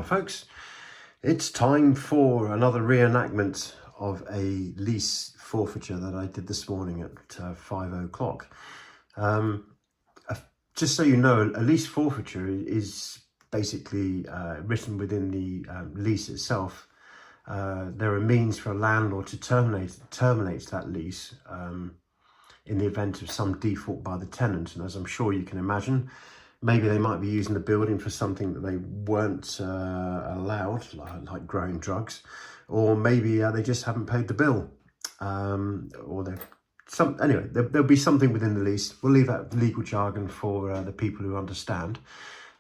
folks. It's time for another reenactment of a lease forfeiture that I did this morning at 5 o'clock. Just so you know, a lease forfeiture is basically written within the lease itself. There are means for a landlord to terminate that lease in the event of some default by the tenant, and as I'm sure you can imagine, maybe they might be using the building for something that they weren't allowed, like growing drugs, or maybe they just haven't paid the bill, or anyway, there'll be something within the lease. We'll leave that legal jargon for the people who understand.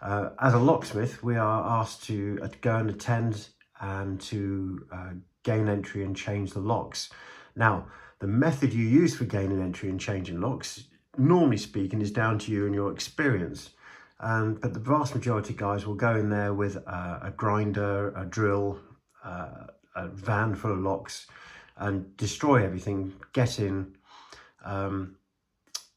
As a locksmith, we are asked to go and attend and to gain entry and change the locks. Now, the method you use for gaining entry and changing locks, normally speaking, is down to you and your experience. But the vast majority of guys will go in there with a grinder, a drill, a van full of locks, and destroy everything, get in,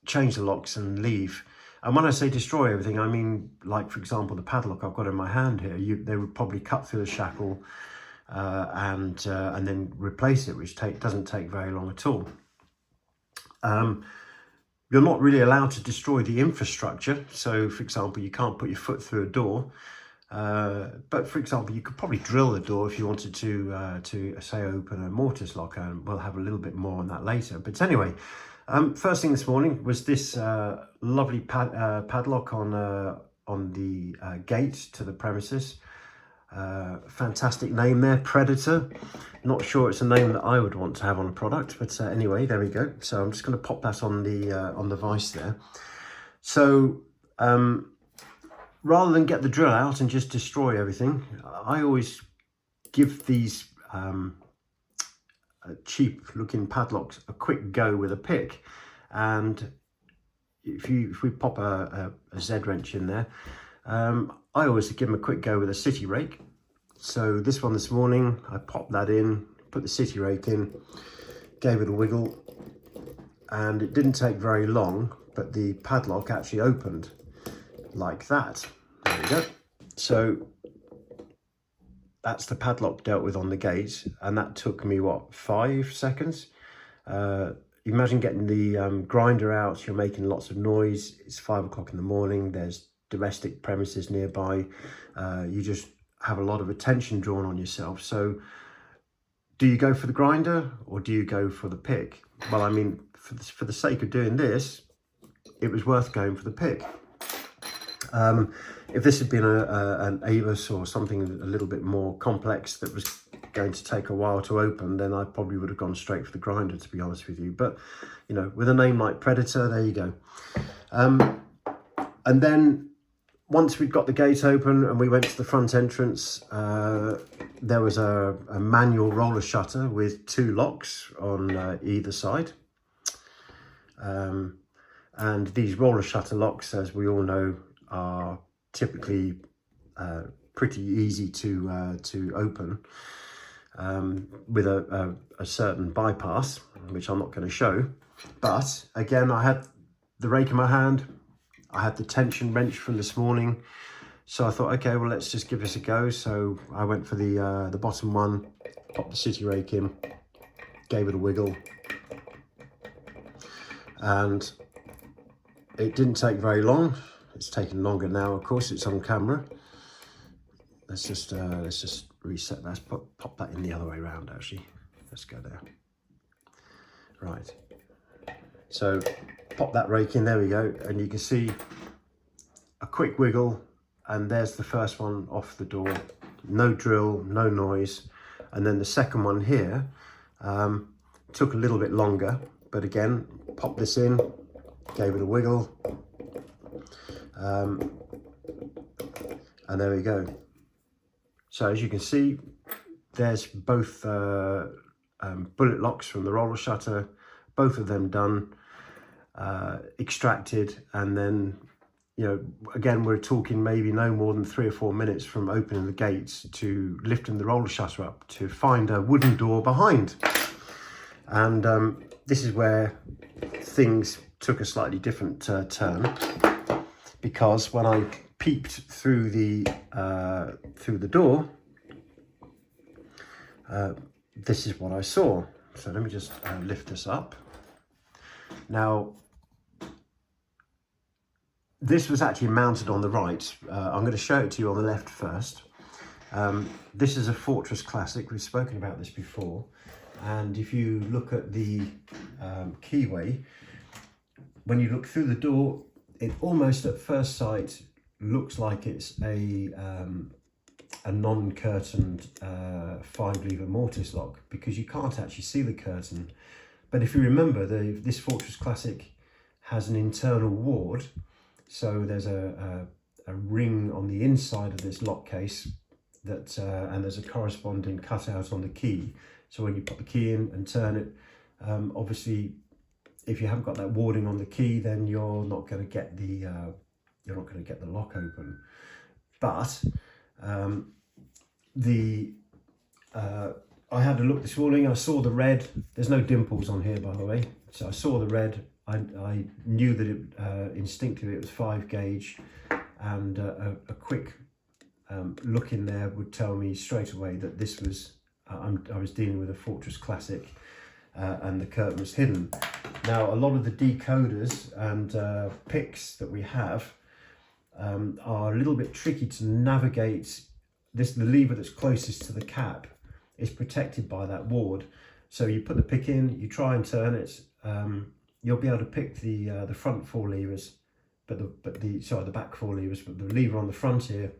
change the locks and leave. And when I say destroy everything, I mean, like, for example, the padlock I've got in my hand here, they would probably cut through the shackle and then replace it, which doesn't take very long at all. You're not really allowed to destroy the infrastructure. So, for example, you can't put your foot through a door. But, for example, you could probably drill the door if you wanted to say, open a mortise lock, and we'll have a little bit more on that later. But anyway, first thing this morning was this lovely padlock on the gate to the premises. Fantastic name there, Predator. Not sure it's a name that I would want to have on a product, but anyway, there we go. So I'm just going to pop that on the vise there. So rather than get the drill out and just destroy everything, I always give these cheap looking padlocks a quick go with a pick. And if we pop a Z-wrench in there, I always give them a quick go with a city rake. So this one this morning, I popped that in, put the city rake in, gave it a wiggle, and it didn't take very long, but the padlock actually opened like that. There we go. So that's the padlock dealt with on the gate, and that took me, what, 5 seconds? Imagine getting the grinder out, you're making lots of noise, it's 5 o'clock in the morning, there's domestic premises nearby, you just have a lot of attention drawn on yourself. So do you go for the grinder or do you go for the pick? Well, I mean, for the sake of doing this, it was worth going for the pick. If this had been an Avis or something a little bit more complex that was going to take a while to open, then I probably would have gone straight for the grinder, to be honest with you. But, you know, with a name like Predator, there you go. And then once we'd got the gate open and we went to the front entrance, there was a manual roller shutter with 2 locks on either side. And these roller shutter locks, as we all know, are typically pretty easy to open with a certain bypass, which I'm not going to show. But again, I had the rake in my hand, I had the tension wrench from this morning, so I thought, okay, well, let's just give this a go. So I went for the bottom one, popped the city rake in, gave it a wiggle, and it didn't take very long. It's taken longer now, of course, it's on camera. Let's just reset that. Pop that in the other way around, actually. Let's go there. Right. So pop that rake in, there we go, and you can see a quick wiggle, and there's the first one off the door. No drill, no noise. And then the second one here took a little bit longer, but again, pop this in, gave it a wiggle, and there we go. So as you can see, there's both bullet locks from the roller shutter, both of them done, extracted, and then, you know, again, we're talking maybe no more than 3 or 4 minutes from opening the gates to lifting the roller shutter up to find a wooden door behind. And this is where things took a slightly different turn, because when I peeped through the door, this is what I saw. So let me just lift this up. Now, this was actually mounted on the right. I'm going to show it to you on the left first. This is a Fortress Classic. We've spoken about this before. And if you look at the keyway, when you look through the door, it almost at first sight looks like it's a non-curtained 5-lever mortise lock, because you can't actually see the curtain. But if you remember, this Fortress Classic has an internal ward, so there's a ring on the inside of this lock case that and there's a corresponding cutout on the key. So when you put the key in and turn it, obviously, if you haven't got that warding on the key, then you're not going to get the lock open. But I had a look this morning. I saw the red. There's no dimples on here, by the way. So I saw the red. I knew that it instinctively it was 5 gauge, and a quick look in there would tell me straight away that this was I was dealing with a Fortress Classic, and the curtain was hidden. Now, a lot of the decoders and picks that we have are a little bit tricky to navigate. The lever that's closest to the cap is protected by that ward. So you put the pick in, you try and turn it, you'll be able to pick the front 4 levers, but the back 4 levers, but the lever on the front here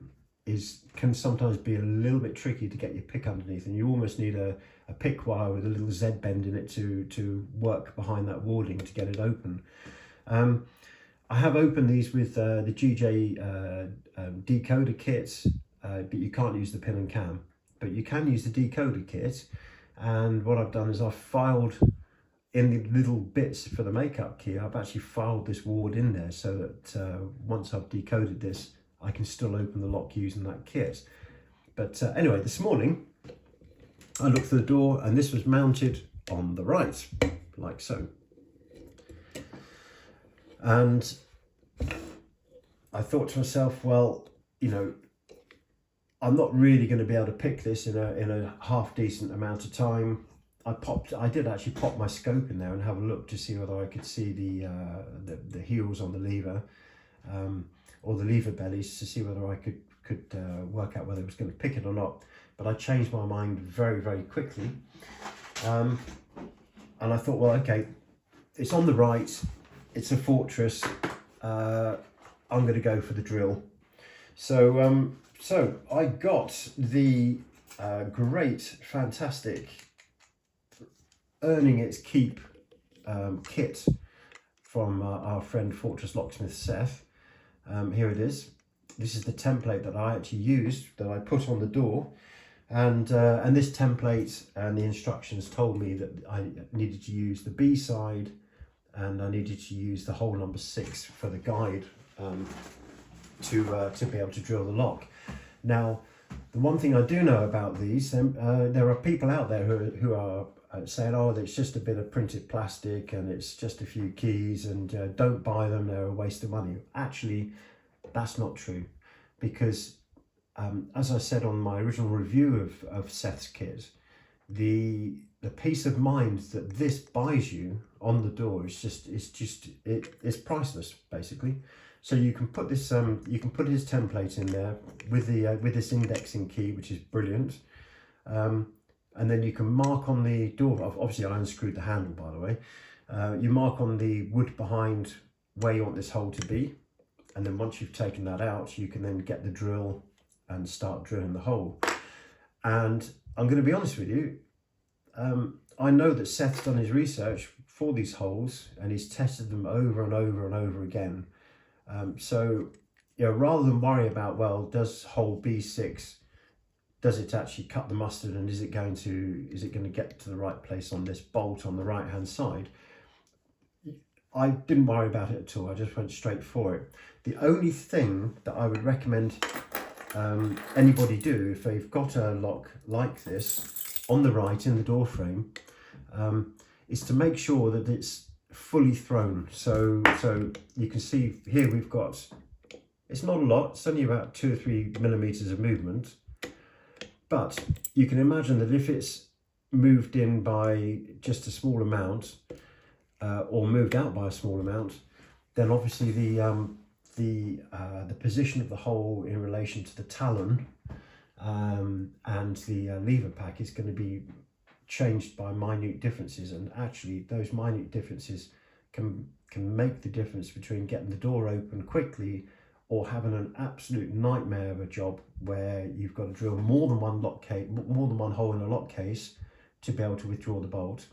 can sometimes be a little bit tricky to get your pick underneath, and you almost need a pick wire with a little Z bend in it to work behind that warding to get it open. I have opened these with the GJ decoder kits, but you can't use the pin and cam, but you can use the decoder kit. And what I've done is I've filed in the little bits for the makeup key. I've actually filed this ward in there so that once I've decoded this, I can still open the lock using that kit. But anyway, this morning I looked through the door and this was mounted on the right, like so. And I thought to myself, well, you know, I'm not really going to be able to pick this in a half decent amount of time. I did actually pop my scope in there and have a look to see whether I could see the heels on the lever, or the lever bellies, to see whether I could work out whether it was going to pick it or not. But I changed my mind very, very quickly, and I thought, well, okay, it's on the right, it's a Fortress, I'm going to go for the drill. So I got the great, fantastic, earning its keep kit from our friend Fortress Locksmith Seth. Here it is. This is the template that I actually used, that I put on the door, and this template and the instructions told me that I needed to use the B side, and I needed to use the hole number 6 for the guide to be able to drill the lock. Now, the one thing I do know about these, there are people out there who are saying, oh, it's just a bit of printed plastic and it's just a few keys, and don't buy them, they're a waste of money. Actually, that's not true, because as I said on my original review of Seth's kit, the peace of mind that this buys you on the door it's priceless, basically. So you can put this you can put his template in there with this indexing key, which is brilliant, and then you can mark on the door. Obviously I unscrewed the handle, by the way. You mark on the wood behind where you want this hole to be, and then once you've taken that out, you can then get the drill and start drilling the hole. And I'm going to be honest with you, I know that Seth's done his research for these holes and he's tested them over and over and over again. So, you know, rather than worry about, well, does hole B6, does it actually cut the mustard, and is it going to get to the right place on this bolt on the right hand side? I didn't worry about it at all. I just went straight for it. The only thing that I would recommend anybody do if they've got a lock like this on the right in the door frame is to make sure that it's fully thrown. So you can see here we've got It's not a lot, it's only about 2 or 3 millimeters of movement, but you can imagine that if it's moved in by just a small amount, or moved out by a small amount, then obviously the position of the hole in relation to the talon and the lever pack is going to be changed by minute differences, and actually those minute differences can make the difference between getting the door open quickly or having an absolute nightmare of a job where you've got to drill more than one hole in a lock case to be able to withdraw the bolt,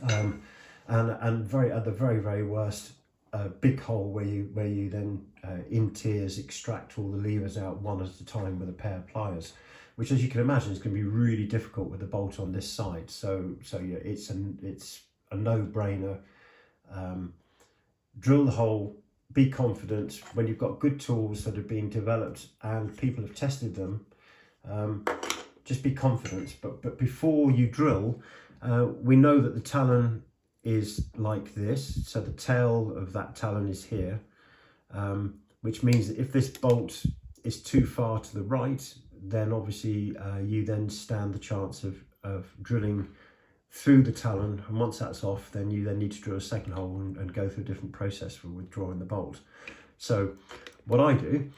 and at the very worst, a big hole where you then in tears extract all the levers out one at a time with a pair of pliers, which, as you can imagine, is going to be really difficult with the bolt on this side. So yeah, it's a no-brainer. Drill the hole, be confident. When you've got good tools that have been developed and people have tested them, just be confident. But before you drill, we know that the talon is like this, so the tail of that talon is here, which means that if this bolt is too far to the right, then obviously you then stand the chance of drilling through the talon, and once that's off, then you then need to drill a second hole and go through a different process for withdrawing the bolt. So what I do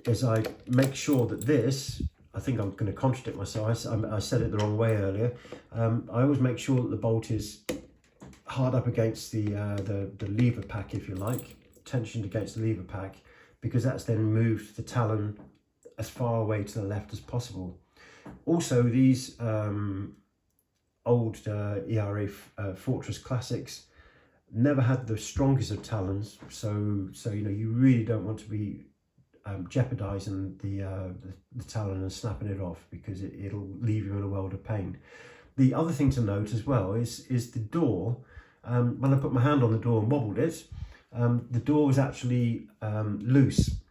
is I make sure that this, I think I'm going to contradict myself, I said it the wrong way earlier. I always make sure that the bolt is hard up against the lever pack, if you like, tensioned against the lever pack, because that's then moved the talon as far away to the left as possible. Also, these old ERA Fortress Classics never had the strongest of talons, so you know, you really don't want to be jeopardizing the talon and snapping it off, because it'll leave you in a world of pain. The other thing to note as well is the door. When I put my hand on the door and wobbled it, the door was actually loose,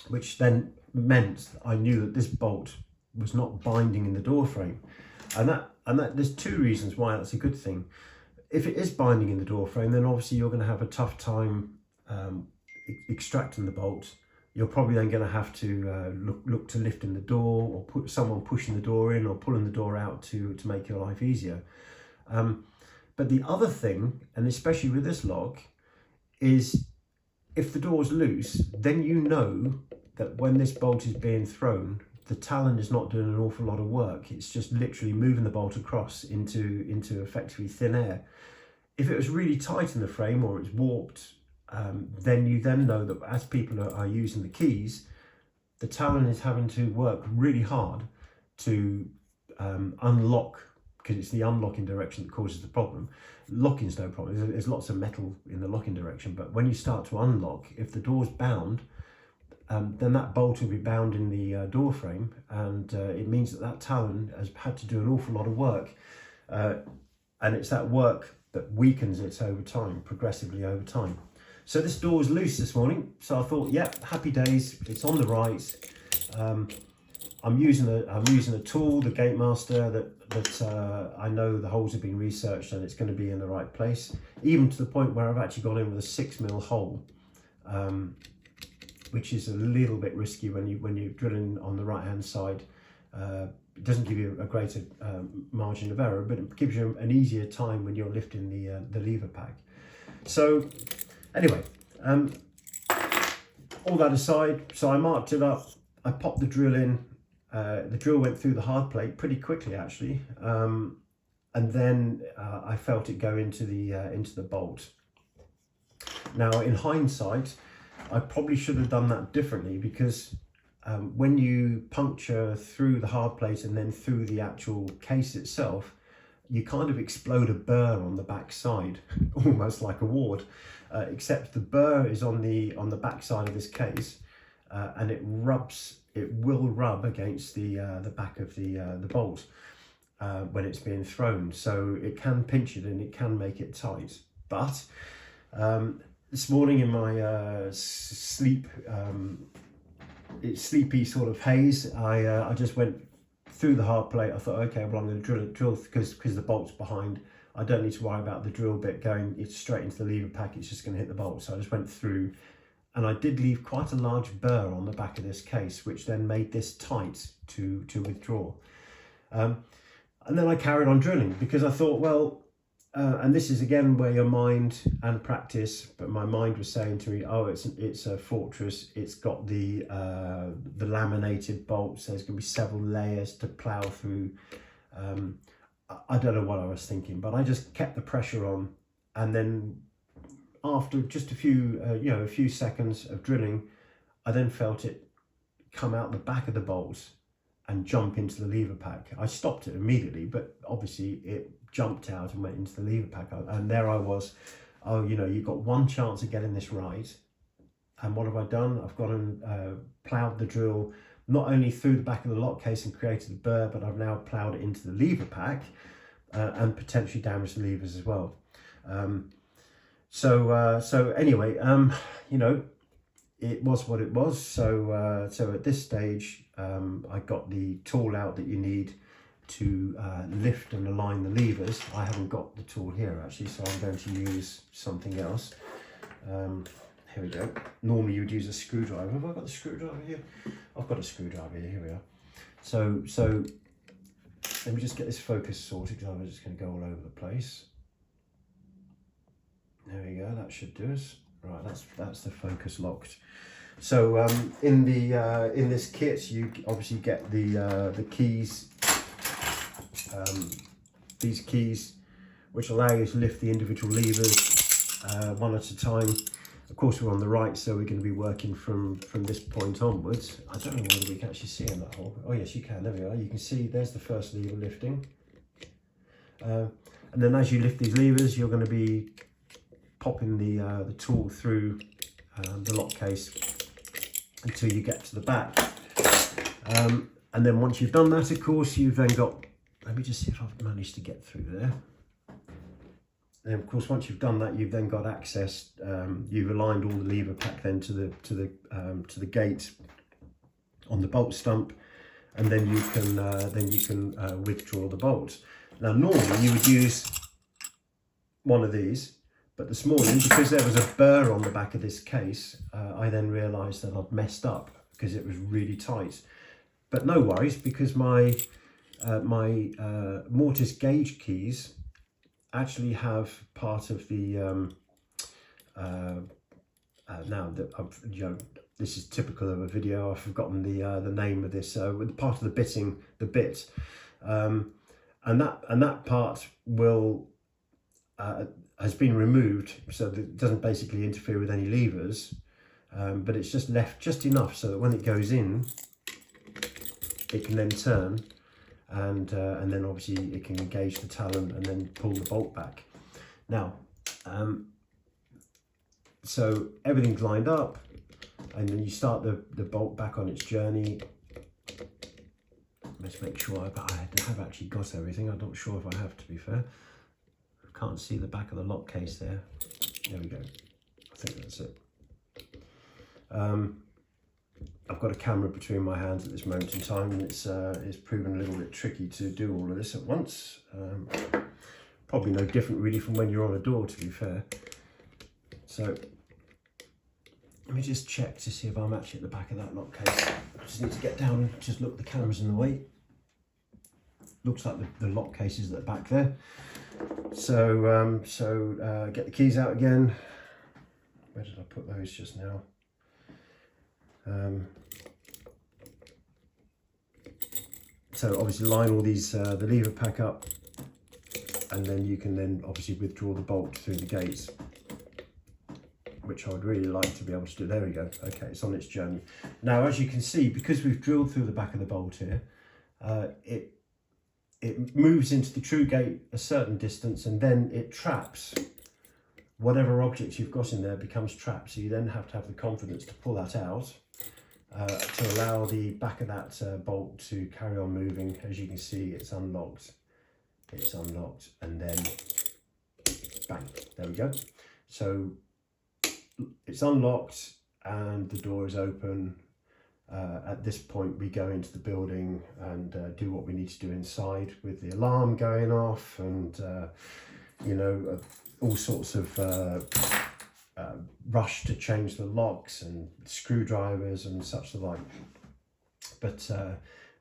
which then meant I knew that this bolt was not binding in the door frame, and that there's two reasons why that's a good thing. If it is binding in the door frame, then obviously you're going to have a tough time extracting the bolt. You're probably then going to have to look to lifting the door, or put someone pushing the door in or pulling the door out to make your life easier. But the other thing, and especially with this lock, is if the door's loose, then you know that when this bolt is being thrown, the talon is not doing an awful lot of work. It's just literally moving the bolt across into effectively thin air. If it was really tight in the frame or it's warped, then you then know that as people are using the keys, the talon is having to work really hard to unlock, because it's the unlocking direction that causes the problem. Locking's no problem, there's lots of metal in the locking direction, but when you start to unlock, if the door's bound, then that bolt will be bound in the door frame, and it means that talon has had to do an awful lot of work, and it's that work that weakens it over time, progressively over time. So this door was loose this morning, so I thought, yeah, happy days, it's on the right. I'm using a tool, the Gate Master, that I know the holes have been researched and it's going to be in the right place, even to the point where I've actually gone in with a 6mm hole, which is a little bit risky when you're drilling on the right hand side. It doesn't give you a greater margin of error, but it gives you an easier time when you're lifting the lever pack. So anyway, all that aside, so I marked it up, I popped the drill in. The drill went through the hard plate pretty quickly, actually, and then I felt it go into the bolt. Now, in hindsight, I probably should have done that differently, because when you puncture through the hard plate and then through the actual case itself, you kind of explode a burr on the back side, almost like a ward, except the burr is on the back side of this case, and it will rub against the back of the bolt when it's being thrown, so it can pinch it and it can make it tight. But this morning in my sleepy sort of haze, I just went through the hard plate. I thought, okay, well, I'm going to drill because the bolt's behind. I don't need to worry about the drill bit going straight into the lever pack. It's just going to hit the bolt. So I just went through, and I did leave quite a large burr on the back of this case, which then made this tight to withdraw. And then I carried on drilling because I thought, well, and this is again where your mind and practice, but my mind was saying to me, oh, it's a fortress. It's got the laminated bolts. There's going to be several layers to plow through. I don't know what I was thinking, but I just kept the pressure on, and then after just a few seconds of drilling, I then felt it come out the back of the bolts and jump into the lever pack. I stopped it immediately, but obviously it jumped out and went into the lever pack, and there I was. Oh, you've got one chance of getting this right, and what have I done? I've gone and ploughed the drill not only through the back of the lock case and created the burr, but I've now ploughed it into the lever pack and potentially damaged the levers as well. So anyway, it was what it was. So at this stage, I got the tool out that you need to lift and align the levers. I haven't got the tool here actually, so I'm going to use something else. Here we go. Normally you would use a screwdriver. Have I got the screwdriver here? I've got a screwdriver here. Here we are. So let me just get this focus sorted, because I'm just going to go all over the place. There we go. That should do us. Right, that's the focus locked. So in this kit, you obviously get the keys. These keys, which allow you to lift the individual levers one at a time. Of course, we're on the right, so we're going to be working from this point onwards. I don't know whether we can actually see in that hole. Oh yes, you can. There we are. You can see there's the first lever lifting. And then as you lift these levers, you're going to be popping the tool through the lock case until you get to the back. And then once you've done that, of course, you've then got, let me just see if I've managed to get through there. And of course, once you've done that, you've then got access. You've aligned all the lever pack then to the gate on the bolt stump, and then you can withdraw the bolts. Now, normally you would use one of these, but this morning, because there was a burr on the back of this case, I then realised that I'd messed up because it was really tight. But no worries, because my mortise gauge keys actually have part of the now that this is typical of a video. I've forgotten the name of this. With part of the bitting, the bit, and that part will has been removed, so that it doesn't basically interfere with any levers, but it's just left just enough so that when it goes in, it can then turn. And then obviously it can engage the talon and then pull the bolt back. Now, so everything's lined up, and then you start the bolt back on its journey. Let's make sure I have actually got everything. I'm not sure if I have, to be fair. I can't see the back of the lock case there. There we go. I think that's it. I've got a camera between my hands at this moment in time, and it's proven a little bit tricky to do all of this at once. Probably no different really from when you're on a door, to be fair. So let me just check to see if I'm actually at the back of that lock case. I just need to get down and just look, the camera's in the way. Looks like the lock case is at the back there. So get the keys out again. Where did I put those just now? So obviously line all these the lever pack up, and then you can then obviously withdraw the bolt through the gates, which I would really like to be able to do. There we go. Okay, it's on its journey. Now, as you can see, because we've drilled through the back of the bolt here, it moves into the true gate a certain distance, and then it traps whatever object you've got in there, becomes trapped. So you then have to have the confidence to pull that out to allow the back of that bolt to carry on moving. As you can see, it's unlocked. It's unlocked, and then bang, there we go. So it's unlocked and the door is open. At this point, we go into the building and do what we need to do inside, with the alarm going off and you know, all sorts of rush to change the locks and screwdrivers and such the like. But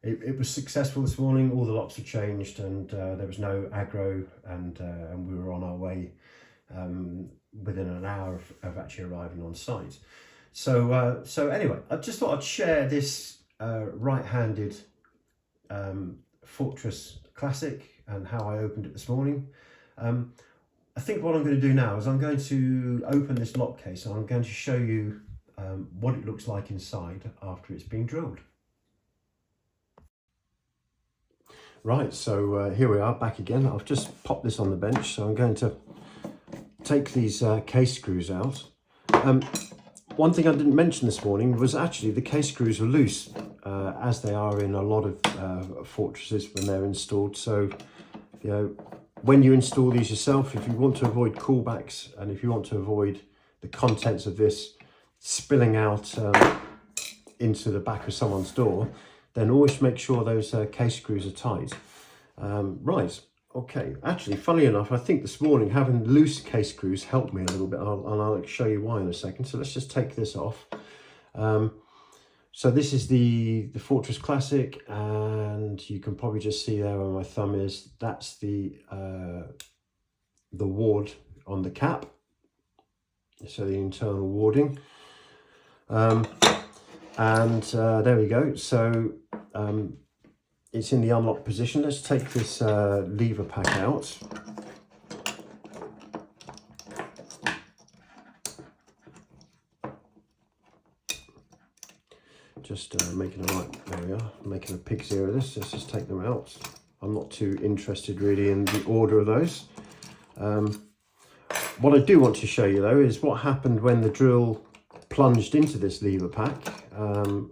it was successful this morning. All the locks were changed, and there was no aggro, and we were on our way within an hour of actually arriving on site. So anyway, I just thought I'd share this right-handed Fortress Classic and how I opened it this morning. I think what I'm going to do now is I'm going to open this lock case, and I'm going to show you what it looks like inside after it's been drilled. Right, so here we are back again. I've just popped this on the bench, so I'm going to take these case screws out. One thing I didn't mention this morning was actually the case screws are loose, as they are in a lot of Fortresses when they're installed. So, you know, when you install these yourself, if you want to avoid callbacks and if you want to avoid the contents of this spilling out into the back of someone's door, then always make sure those case screws are tight. Right, okay. Actually, funnily enough, I think this morning having loose case screws helped me a little bit, and I'll show you why in a second. So let's just take this off. So this is the Fortress Classic, and you can probably just see there where my thumb is. That's the ward on the cap, so the internal warding. There we go. So it's in the unlocked position. Let's take this lever pack out. Just making a there we are, making a pig's ear of this. Let's just take them out. I'm not too interested really in the order of those. What I do want to show you though is what happened when the drill plunged into this lever pack, and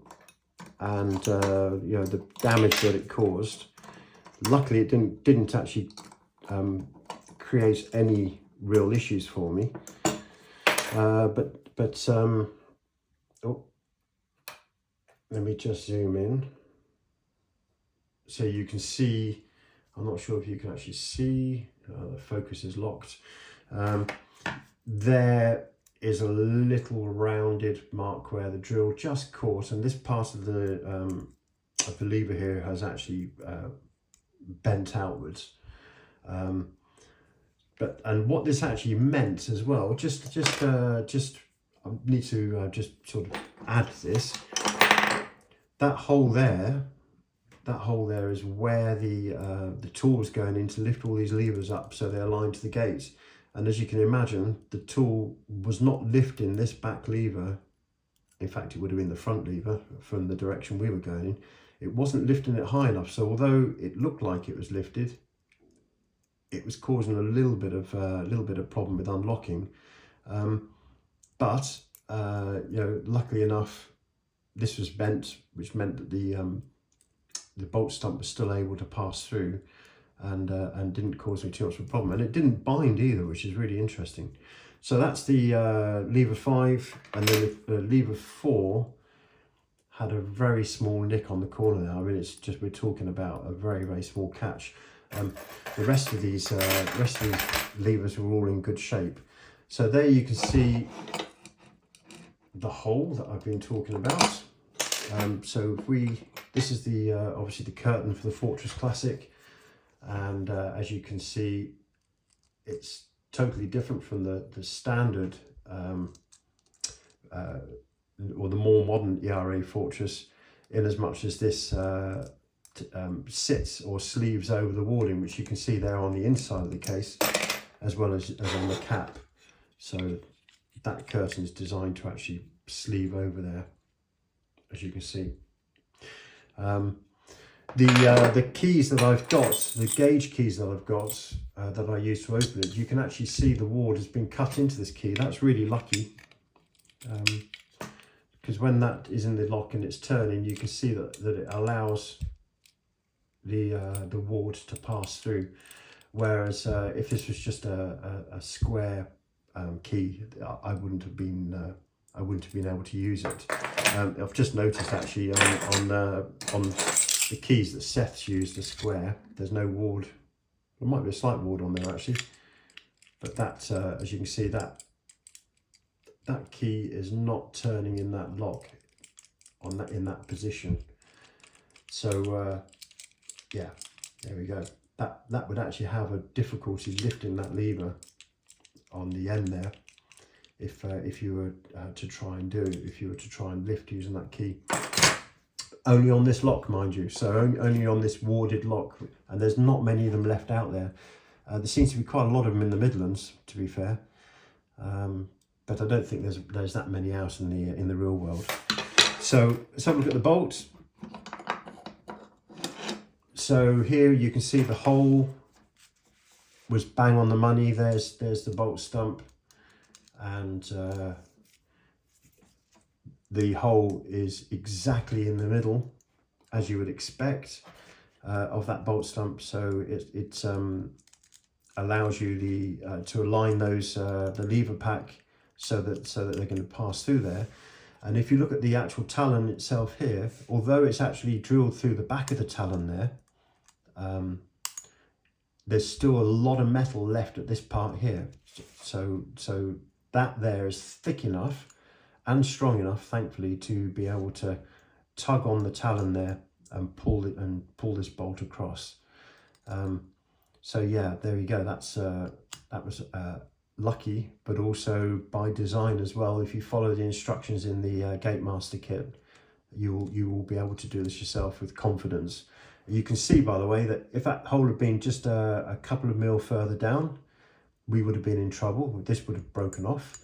you know, the damage that it caused. Luckily it didn't actually create any real issues for me, but oh, let me just zoom in so you can see. I'm not sure if you can actually see, the focus is locked. There is a little rounded mark where the drill just caught, and this part of the lever here has actually bent outwards. And what this actually meant as well, just I need to just sort of add this. That hole there is where the tool was going in to lift all these levers up so they're aligned to the gates. And as you can imagine, the tool was not lifting this back lever. In fact, it would have been the front lever from the direction we were going in. It wasn't lifting it high enough. So although it looked like it was lifted, it was causing a little bit of problem with unlocking. But you know, luckily enough, this was bent, which meant that the bolt stump was still able to pass through, and didn't cause me too much of a problem, and it didn't bind either, which is really interesting. So that's the lever 5, and then the lever 4 had a very small nick on the corner there. I mean, it's just, we're talking about a very, very small catch. The rest of these levers were all in good shape. So there you can see the hole that I've been talking about. So this is the obviously the curtain for the Fortress Classic, and as you can see, it's totally different from the standard or the more modern ERA Fortress, in as much as this sits or sleeves over the warding, which you can see there on the inside of the case, as well as on the cap. So that curtain is designed to actually sleeve over there, as you can see. The keys that I've got, the gauge keys that I've got that I use to open it, you can actually see the ward has been cut into this key. That's really lucky, because when that is in the lock and it's turning, you can see that it allows the ward to pass through. Whereas if this was just a square key, I wouldn't have been able to use it. I've just noticed actually on the keys that Seth's used, a square, there's no ward. There might be a slight ward on there actually, but that, as you can see, that that key is not turning in that lock in that position. So yeah, there we go. That would actually have a difficulty lifting that lever on the end there if you were to try and do it, if you were to try and lift using that key. Only on this lock, mind you, so only on this warded lock, and there's not many of them left out there. There seems to be quite a lot of them in the Midlands, to be fair, but I don't think there's that many out in the real world. So let's have a look at the bolts. So here you can see the hole was bang on the money. There's the bolt stump, and the hole is exactly in the middle, as you would expect, of that bolt stump. So it allows you to align those the lever pack so that they're going to pass through there. And if you look at the actual talon itself here, although it's actually drilled through the back of the talon there, there's still a lot of metal left at this part here. So that there is thick enough and strong enough, thankfully, to be able to tug on the talon there and pull this bolt across. So yeah, there you go. That was lucky, but also by design as well. If you follow the instructions in the Gate Master kit, you will be able to do this yourself with confidence. You can see, by the way, that if that hole had been just a couple of mil further down, we would have been in trouble. This would have broken off.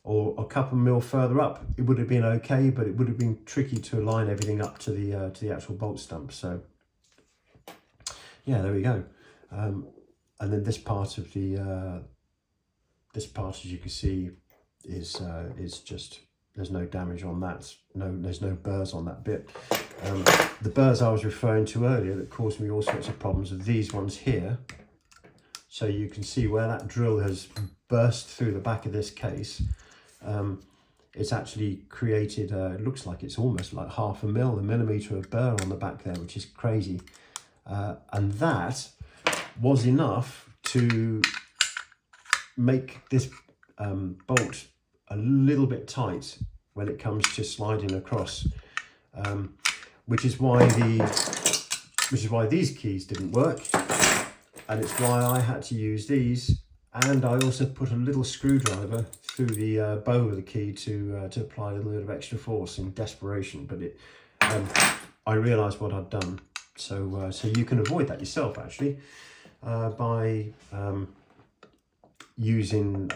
Or a couple of mil further up, it would have been okay, but it would have been tricky to align everything up to the actual bolt stump. So yeah, there we go. And then this part of the as you can see, is just, there's no damage on that. There's no burrs on that bit. The burrs I was referring to earlier that caused me all sorts of problems are these ones here. So you can see where that drill has burst through the back of this case. It's actually created, it looks like it's almost like a millimetre of burr on the back there, which is crazy. And that was enough to make this bolt a little bit tight when it comes to sliding across, which is why these keys didn't work, and it's why I had to use these. And I also put a little screwdriver through the bow of the key to apply a little bit of extra force in desperation. But I realised what I'd done. So you can avoid that yourself, actually, by using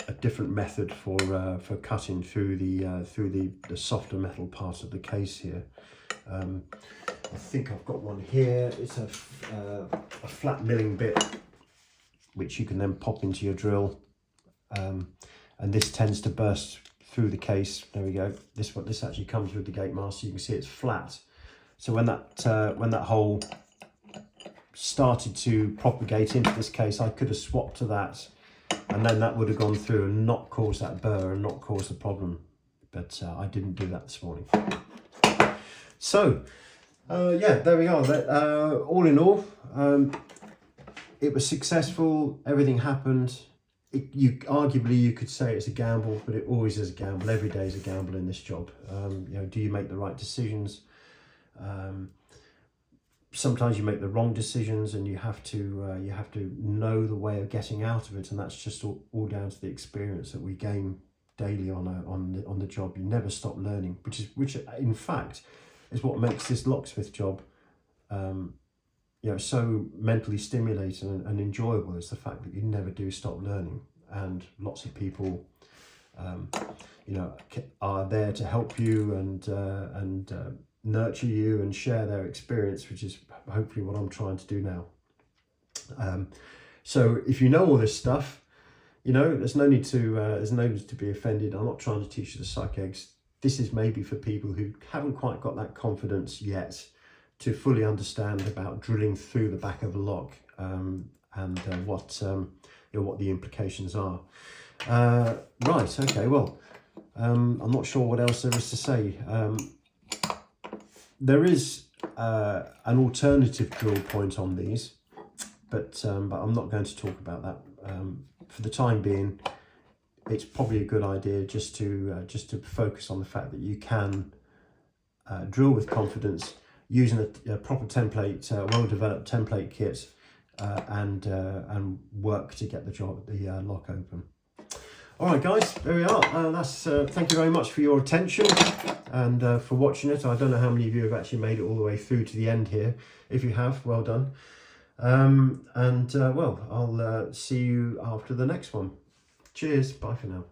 a different method for cutting through the softer metal part of the case here. I think I've got one here. It's a flat milling bit, which you can then pop into your drill, and this tends to burst through the case. There we go. This actually comes with the Gate Master. You can see it's flat. So when that hole started to propagate into this case, I could have swapped to that, and then that would have gone through and not caused that burr and not caused the problem. But I didn't do that this morning. So yeah, there we are. All in all, it was successful. Everything happened. Arguably you could say it's a gamble, but it always is a gamble. Every day is a gamble in this job. Do you make the right decisions? Sometimes you make the wrong decisions, and you have to know the way of getting out of it, and that's just all down to the experience that we gain daily on the job. You never stop learning, which in fact is what makes this locksmith job so mentally stimulating and enjoyable. Is the fact that you never do stop learning, and lots of people are there to help you and nurture you and share their experience, which is hopefully what I'm trying to do now. So if you know all this stuff, there's no need to be offended. I'm not trying to teach you the psych eggs. This is maybe for people who haven't quite got that confidence yet to fully understand about drilling through the back of a lock, and what the implications are. Right, okay, well, I'm not sure what else there is to say. There is an alternative drill point on these, but I'm not going to talk about that. For the time being, it's probably a good idea just to focus on the fact that you can drill with confidence using a proper template, well-developed template kit, and work to get the lock open. All right, guys, there we are. Thank you very much for your attention and for watching it. I don't know how many of you have actually made it all the way through to the end here. If you have, well done. Well, I'll see you after the next one. Cheers. Bye for now.